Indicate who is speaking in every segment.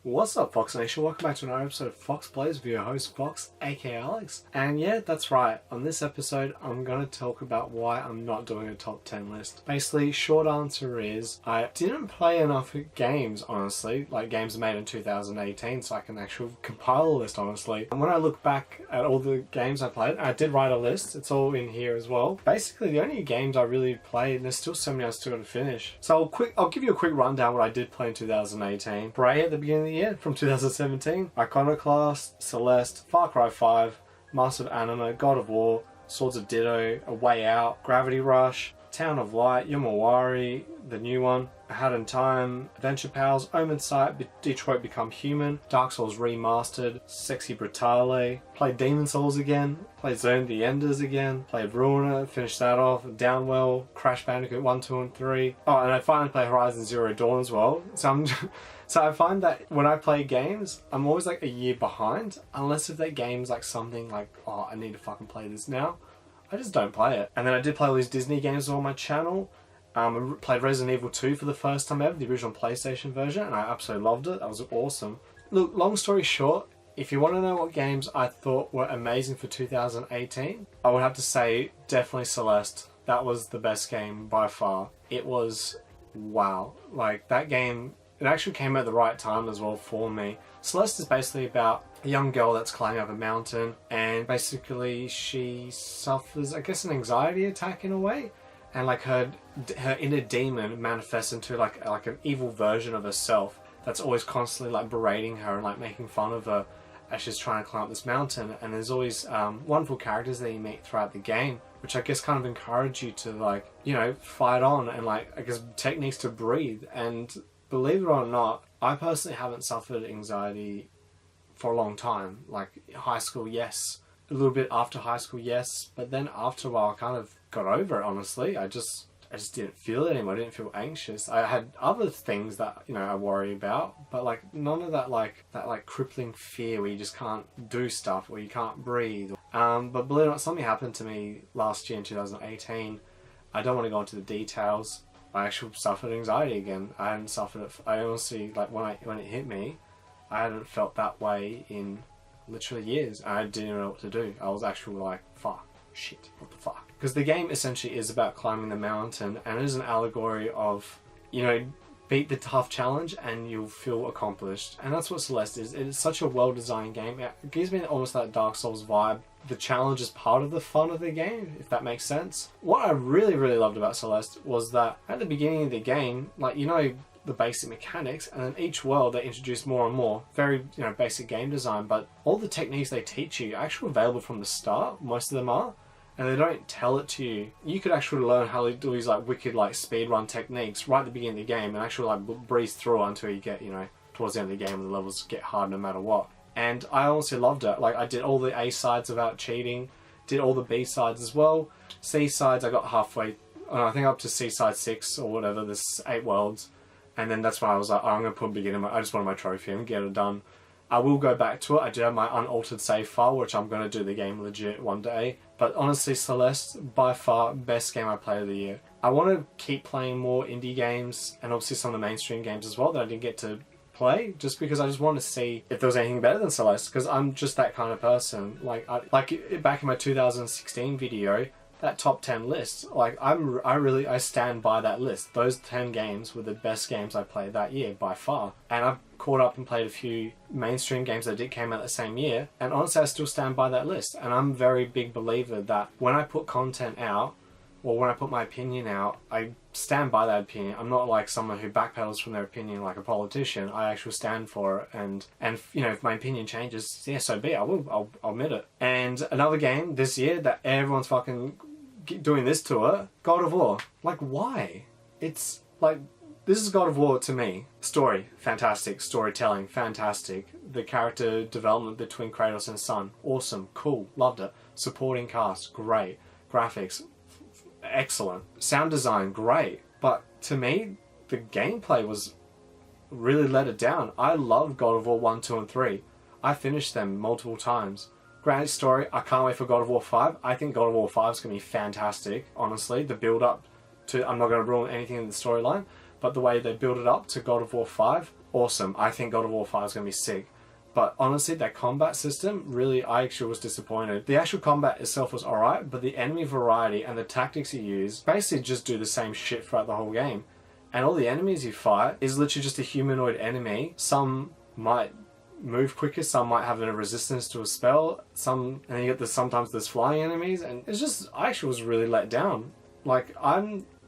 Speaker 1: What's up, Fox Nation? Welcome back to another episode of Fox Plays with your host Fox, aka Alex. And yeah, that's right. On this episode, I'm going to talk about why I'm not doing a top 10 list. Basically, short answer is I didn't play enough games, honestly, like games made in 2018, so I can actually compile a list, honestly. And when I look back at all the games I played, I did write a list. It's all in here as well. Basically, the only games I really played, and there's still so many I still got to finish. So I'll give you a quick rundown what I did play in 2018. Bray at the beginning of the year from 2017, Iconoclast, Celeste, Far Cry 5, Master of Anima, God of War, Swords of Ditto, A Way Out, Gravity Rush, Town of Light, Yomawari, the new one, A Hat in Time, Adventure Pals, Omen Sight, Detroit Become Human, Dark Souls Remastered, Sexy Brutale, played Demon Souls again, played Zone the Enders again, played Ruiner, finished that off, Downwell, Crash Bandicoot 1, 2 and 3. Oh, and I finally played Horizon Zero Dawn as well. So I find that when I play games, I'm always like a year behind, unless if that game's like something like, oh, I need to fucking play this now. I just don't play it. And then I did play all these Disney games on my channel. I played Resident Evil 2 for the first time ever, the original PlayStation version, and I absolutely loved it. That was awesome. Look, long story short, if you want to know what games I thought were amazing for 2018, I would have to say definitely Celeste. That was the best game by far. It was, wow. Like, that game, it actually came at the right time as well for me. Celeste is basically about a young girl that's climbing up a mountain, and basically she suffers, I guess, an anxiety attack in a way, and like her inner demon manifests into like an evil version of herself that's always constantly like berating her and like making fun of her as she's trying to climb up this mountain. And there's always wonderful characters that you meet throughout the game, which I guess kind of encourage you to, like, you know, fight on, and like, I guess, techniques to breathe. And believe it or not, I personally haven't suffered anxiety for a long time. Like, high school, yes. A little bit after high school, yes. But then after a while, I kind of got over it, honestly. I just didn't feel it anymore. I didn't feel anxious. I had other things that, you know, I worry about, but like none of that like crippling fear where you just can't do stuff or you can't breathe. But believe it or not, something happened to me last year in 2018. I don't want to go into the details. I actually suffered anxiety again. I hadn't suffered it. I honestly, like, when it hit me, I hadn't felt that way in literally years. I didn't know what to do. I was actually like, fuck, shit, what the fuck? Because the game essentially is about climbing the mountain, and it is an allegory of, you know, beat the tough challenge and you'll feel accomplished. And that's what Celeste is. It is such a well-designed game. It gives me almost that Dark Souls vibe. The challenge is part of the fun of the game, if that makes sense. What I really, really loved about Celeste was that at the beginning of the game, like, you know, the basic mechanics, and then each world they introduce more and more. Very, you know, basic game design, but all the techniques they teach you are actually available from the start. Most of them are. And they don't tell it to you. You could actually learn how to do these like wicked like speedrun techniques right at the beginning of the game and actually like breeze through until you get, you know, towards the end of the game and the levels get hard no matter what. And I honestly loved it. Like, I did all the A sides without cheating, did all the B sides as well. C sides I got halfway, I think up to C side 6 or whatever, there's 8 worlds. And then that's when I was like, oh, I'm going to put beginner, I just wanted my trophy and get it done. I will go back to it. I do have my unaltered save file, which I'm going to do the game legit one day. But honestly, Celeste, by far, best game I played of the year. I want to keep playing more indie games, and obviously some of the mainstream games as well that I didn't get to play, just because I just want to see if there was anything better than Celeste, because I'm just that kind of person. Like back in my 2016 video, that top 10 list, like I stand by that list. Those 10 games were the best games I played that year by far. And I've caught up and played a few mainstream games that came out the same year, and honestly I still stand by that list. And I'm a very big believer that when I put content out, or when I put my opinion out, I stand by that opinion. I'm not like someone who backpedals from their opinion like a politician. I actually stand for it, and you know, if my opinion changes, yeah, so be it. I'll admit it. And another game this year that everyone's fucking doing this to it, God of War. Like, why? It's like, this is God of War to me. Story, fantastic. Storytelling, fantastic. The character development between Kratos and son, awesome, cool, loved it. Supporting cast, great. Graphics, excellent. Sound design, great. But to me, the gameplay was really let it down. I loved God of War 1, 2 and 3. I finished them multiple times. Great story. I can't wait for God of War 5. I think God of War 5 is going to be fantastic, honestly. The build up to, I'm not going to ruin anything in the storyline, but the way they build it up to God of War 5, awesome. I think God of War 5 is going to be sick. But honestly, that combat system, really, I actually was disappointed. The actual combat itself was alright, but the enemy variety and the tactics you use basically just do the same shit throughout the whole game. And all the enemies you fight is literally just a humanoid enemy. Some might move quicker, some might have a resistance to a spell, and then you get sometimes there's flying enemies, and it's just, I actually was really let down. Like,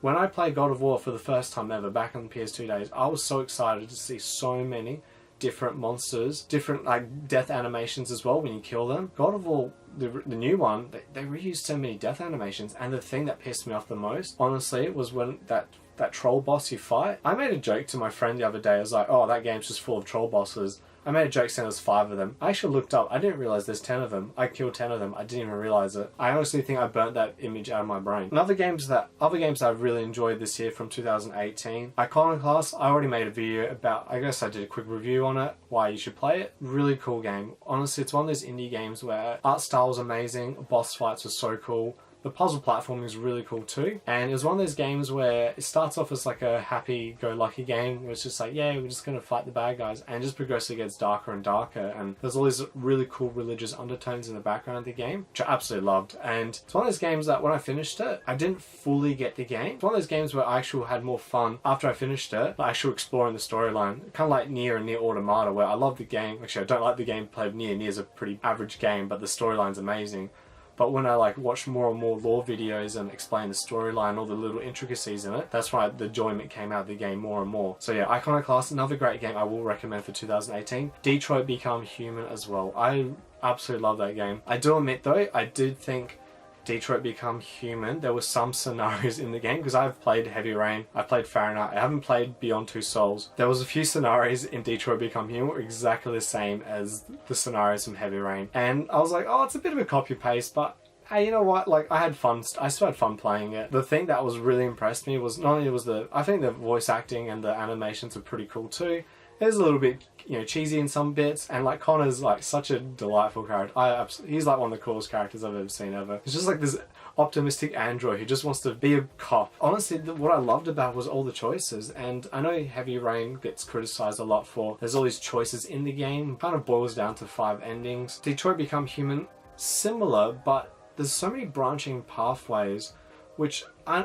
Speaker 1: when I played God of War for the first time ever, back on the PS2 days, I was so excited to see so many different monsters, different like death animations as well when you kill them. God of War, the new one, they reused so many death animations, and the thing that pissed me off the most, honestly, was when that troll boss you fight. I made a joke to my friend the other day. I was like, oh, that game's just full of troll bosses. I made a joke saying there's 5 of them. I actually looked up. I didn't realize there's 10 of them. I killed 10 of them. I didn't even realize it. I honestly think I burnt that image out of my brain. And other games that I've really enjoyed this year from 2018. Iconoclast, I already made a video about, I guess I did a quick review on it, why you should play it. Really cool game. Honestly, it's one of those indie games where art style was amazing, boss fights were so cool. The puzzle platforming is really cool too. And it was one of those games where it starts off as like a happy-go-lucky game where it's just like, yeah, we're just going to fight the bad guys, and just progressively gets darker and darker. And there's all these really cool religious undertones in the background of the game, which I absolutely loved. And it's one of those games that when I finished it, I didn't fully get the game. It's one of those games where I actually had more fun after I finished it, like actually exploring the storyline. Kind of like Nier and Nier Automata, where I love the game. Actually, I don't like the gameplay of Nier. Nier's a pretty average game, but the storyline's amazing. But when I like watch more and more lore videos and explain the storyline, all the little intricacies in it, that's why the enjoyment came out of the game more and more. So yeah, Iconoclast, another great game I will recommend for 2018. Detroit Become Human as well. I absolutely love that game. I do admit though, I did think Detroit Become Human, there were some scenarios in the game, because I've played Heavy Rain, I've played Fahrenheit, I haven't played Beyond Two Souls. There was a few scenarios in Detroit Become Human were exactly the same as the scenarios from Heavy Rain. And I was like, oh, it's a bit of a copy paste, but hey, you know what, like I still had fun playing it. The thing that was really impressed me was not only was I think the voice acting and the animations are pretty cool too. It's a little bit, you know, cheesy in some bits, and like Connor's like such a delightful character. He's like one of the coolest characters I've ever seen ever. It's just like this optimistic android who just wants to be a cop. Honestly, what I loved about was all the choices, and I know Heavy Rain gets criticized a lot for there's all these choices in the game. It kind of boils down to 5 endings. Detroit Become Human, similar, but there's so many branching pathways, which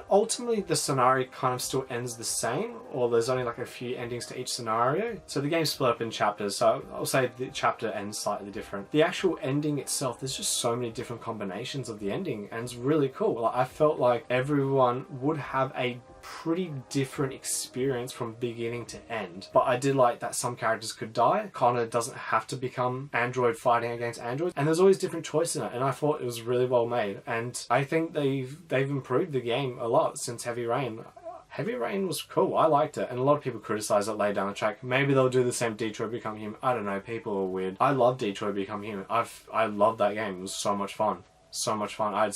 Speaker 1: ultimately the scenario kind of still ends the same, or there's only like a few endings to each scenario. So the game's split up in chapters, so I'll say the chapter ends slightly different. The actual ending itself, there's just so many different combinations of the ending, and it's really cool. Like, I felt like everyone would have a pretty different experience from beginning to end. But I did like that some characters could die. Connor doesn't have to become android fighting against androids, and there's always different choices in it, and I thought it was really well made. And I think they've improved the game a lot since Heavy Rain. Heavy Rain was cool. I liked it, and a lot of people criticized it later down the track. Maybe they'll do the same Detroit Become Human. I don't know. People are weird. I love Detroit Become Human. I loved that game. It was so much fun. So much fun. I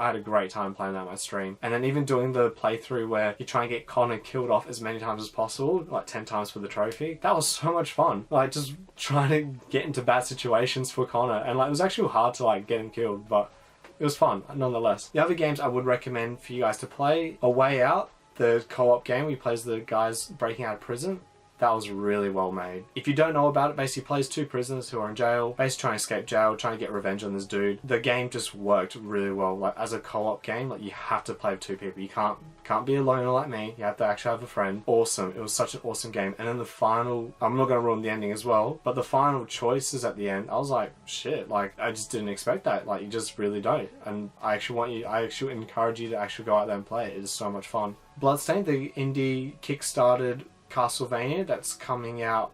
Speaker 1: had a great time playing that on my stream. And then even doing the playthrough where you try and get Connor killed off as many times as possible, like 10 times for the trophy. That was so much fun. Like just trying to get into bad situations for Connor, and like it was actually hard to like get him killed, but it was fun nonetheless. The other games I would recommend for you guys to play, A Way Out, the co-op game where he plays the guys breaking out of prison. That was really well made. If you don't know about it, basically plays 2 prisoners who are in jail, basically trying to escape jail, trying to get revenge on this dude. The game just worked really well. Like as a co-op game, like you have to play with 2 people. You can't be a loner like me. You have to actually have a friend. Awesome. It was such an awesome game. And then the final, I'm not going to ruin the ending as well, but the final choices at the end, I was like, shit, like I just didn't expect that. Like you just really don't. And I actually encourage you to actually go out there and play it. It is so much fun. Bloodstained, the indie kickstarted Castlevania that's coming out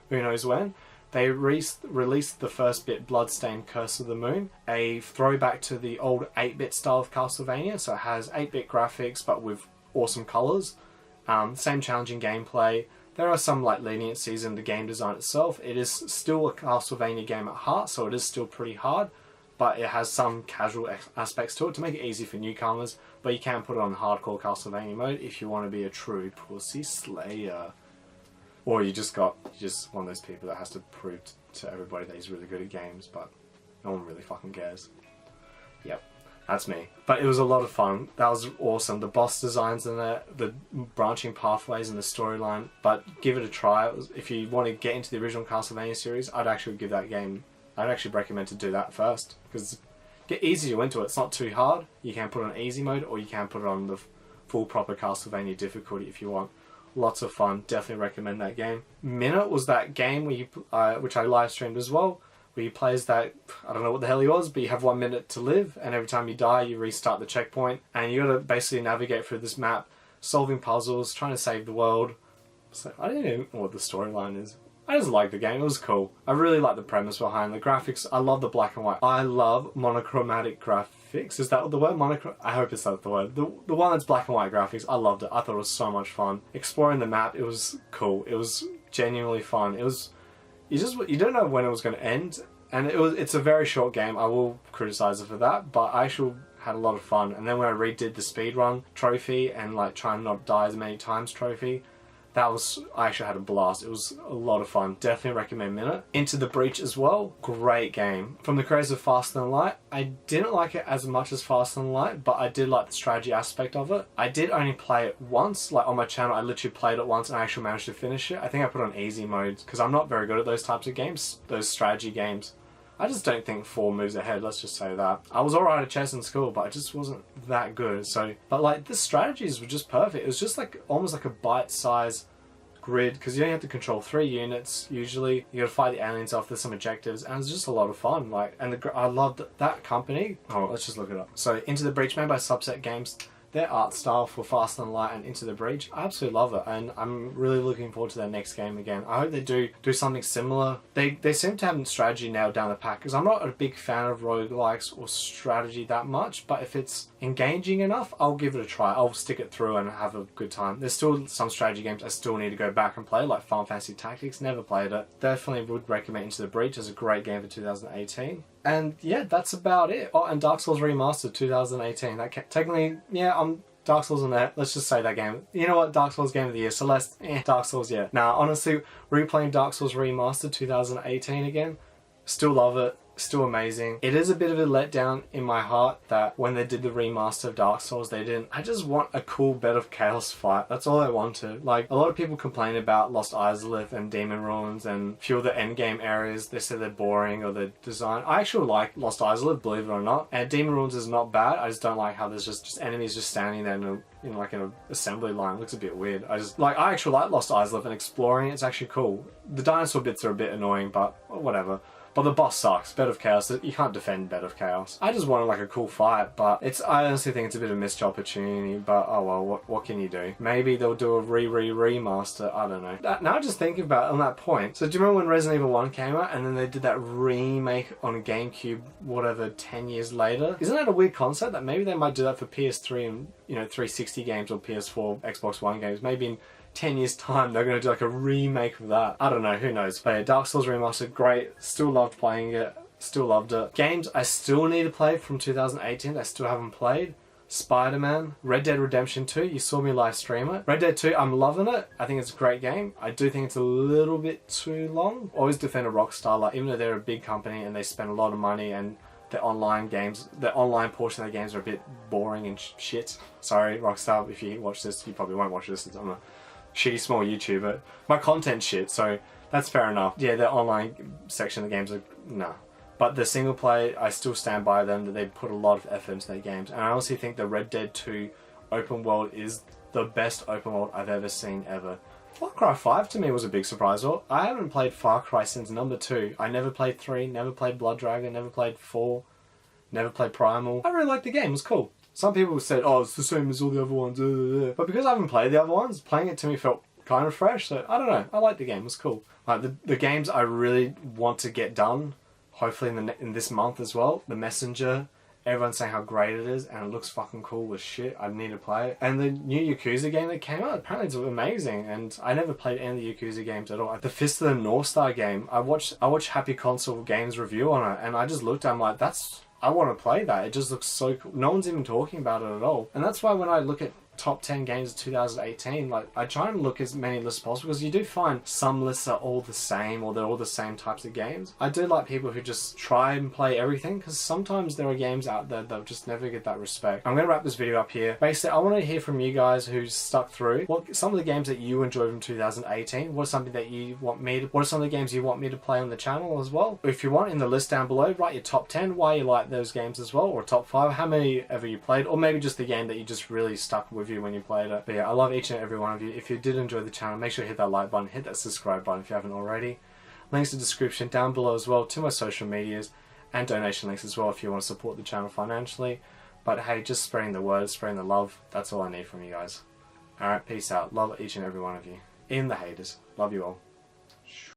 Speaker 1: who knows when. They released the first bit, Bloodstained Curse of the Moon, a throwback to the old 8-bit style of Castlevania. So it has 8-bit graphics but with awesome colours, same challenging gameplay. There are some like leniencies in the game design itself. It is still a Castlevania game at heart, so it is still pretty hard, but it has some casual aspects to it to make it easy for newcomers, but you can put it on hardcore Castlevania mode if you want to be a true pussy slayer. Or you're just one of those people that has to prove to everybody that he's really good at games, but no one really fucking cares. Yep. That's me. But it was a lot of fun. That was awesome. The boss designs and the branching pathways and the storyline. But give it a try. If you want to get into the original Castlevania series, I'd actually give that game... I'd actually recommend to do that first. Because get easy into it. It's not too hard. You can put it on easy mode, or you can put it on the full proper Castlevania difficulty if you want. Lots of fun. Definitely recommend that game. Minute was that game where you, which I live streamed as well, where you play as that, I don't know what the hell he was, but you have 1 minute to live, and every time you die, you restart the checkpoint, and you gotta basically navigate through this map, solving puzzles, trying to save the world. So I don't even know what the storyline is. I just liked the game. It was cool. I really like the premise behind the graphics. I love the black and white. I love monochromatic graphics. Is that the word? I hope it's not the word. The one that's black and white graphics. I loved it. I thought it was so much fun. Exploring the map, it was cool. It was genuinely fun. It was... You don't know when it was going to end, and it's a very short game. I will criticize it for that, but I actually had a lot of fun. And then when I redid the speedrun trophy and like try and not die as many times trophy, I actually had a blast. It was a lot of fun. Definitely recommend Minute. Into the Breach as well. Great game. From the creators of Faster Than Light. I didn't like it as much as Faster Than Light, but I did like the strategy aspect of it. I did only play it once. Like on my channel, I literally played it once and I actually managed to finish it. I think I put it on easy mode because I'm not very good at those types of games, those strategy games. I just don't think 4 moves ahead, let's just say that. I was alright at chess in school, but I just wasn't that good. So, but like the strategies were just perfect. It was just like almost like a bite-sized grid, because you only have to control 3 units usually. You gotta fight the aliens off, there's some objectives, and it's just a lot of fun. Like, and I loved that company. Oh, let's just look it up. So, Into the Breach, made by Subset Games. Their art style for Faster Than Light and Into the Breach, I absolutely love it, and I'm really looking forward to their next game again. I hope they do something similar. They seem to have strategy nailed down the pack, because I'm not a big fan of roguelikes or strategy that much, but if it's engaging enough, I'll give it a try. I'll stick it through and have a good time. There's still some strategy games I still need to go back and play, like Final Fantasy Tactics, never played it. Definitely would recommend Into the Breach as a great game for 2018. And yeah, that's about it. Oh, and Dark Souls Remastered 2018. That technically, yeah, I'm Dark Souls on that. Let's just say that game. You know what? Dark Souls Game of the Year. Celeste, Dark Souls, yeah. Now, honestly, replaying Dark Souls Remastered 2018 again, still love it. Still amazing. It is a bit of a letdown in my heart that when they did the remaster of Dark Souls, they didn't. I just want a cool Bed of Chaos fight. That's all I wanted. Like, a lot of people complain about Lost Izalith and Demon Ruins and a few of the endgame areas. They say they're boring or the design. I actually like Lost Izalith, believe it or not. And Demon Ruins is not bad. I just don't like how there's just enemies just standing there in like an assembly line. It looks a bit weird. I actually like Lost Izalith, and exploring it's actually cool. The dinosaur bits are a bit annoying, but whatever. But the boss sucks. Bed of Chaos, you can't defend Bed of Chaos. I just wanted like a cool fight, but I honestly think it's a bit of a missed opportunity, but oh well, what can you do? Maybe they'll do a remaster, I don't know. Now just thinking about it on that point, so do you remember when Resident Evil 1 came out and then they did that remake on GameCube, whatever, 10 years later? Isn't that a weird concept that maybe they might do that for PS3 and, 360 games or PS4, Xbox One games? Maybe in 10 years time they're going to do like a remake of that. I don't know, who knows. But yeah, Dark Souls Remastered, great. Still loved playing it. Still loved it. Games I still need to play from 2018 that I still haven't played. Spider-Man, Red Dead Redemption 2, you saw me live stream it. Red Dead 2, I'm loving it. I think it's a great game. I do think it's a little bit too long. Always defend a Rockstar, like, even though they're a big company and they spend a lot of money and the online portion of the games are a bit boring and shit. Sorry, Rockstar, if you watch this, you probably won't watch this. I'm a shitty small YouTuber. My content's shit, so that's fair enough. Yeah, the online section of the games are nah. But the single play, I still stand by them, that they put a lot of effort into their games. And I honestly think the Red Dead 2 open world is the best open world I've ever seen ever. Far Cry 5 to me was a big surprise. Well, I haven't played Far Cry since number 2. I never played 3, never played Blood Dragon, never played 4, never played Primal. I really liked the game, it was cool. Some people said, oh, it's the same as all the other ones. But because I haven't played the other ones, playing it to me felt kind of fresh. So, I don't know. I liked the game. It was cool. Like, the games I really want to get done, hopefully in this month as well. The Messenger. Everyone's saying how great it is, and it looks fucking cool as shit. I need to play it. And the new Yakuza game that came out, apparently it's amazing. And I never played any of the Yakuza games at all. The Fist of the North Star game, I watched Happy Console Games review on it, and I just looked at it, I'm like, I want to play that. It just looks so cool. No one's even talking about it at all. And that's why when I look at top 10 games of 2018, like I try and look as many lists as possible, because you do find some lists are all the same, or they're all the same types of games. I do like people who just try and play everything, because sometimes there are games out there that just never get that respect. I'm going to wrap this video up here. Basically, I want to hear from you guys who stuck through. What some of the games that you enjoyed from 2018? What are something that you want me to? What are some of the games you want me to play on the channel as well? If you want, in the list down below, write your top 10, why you like those games as well, or top 5, how many ever you played, or maybe just the game that you just really stuck with you when you played it. But yeah, I love each and every one of you. If you did enjoy the channel, make sure to hit that like button, hit that subscribe button if you haven't already. Links in the description down below as well to my social medias, and donation links as well if you want to support the channel financially. But hey, just spreading the word, spreading the love, that's all I need from you guys. Alright, peace out. Love each and every one of you. Even the haters. Love you all.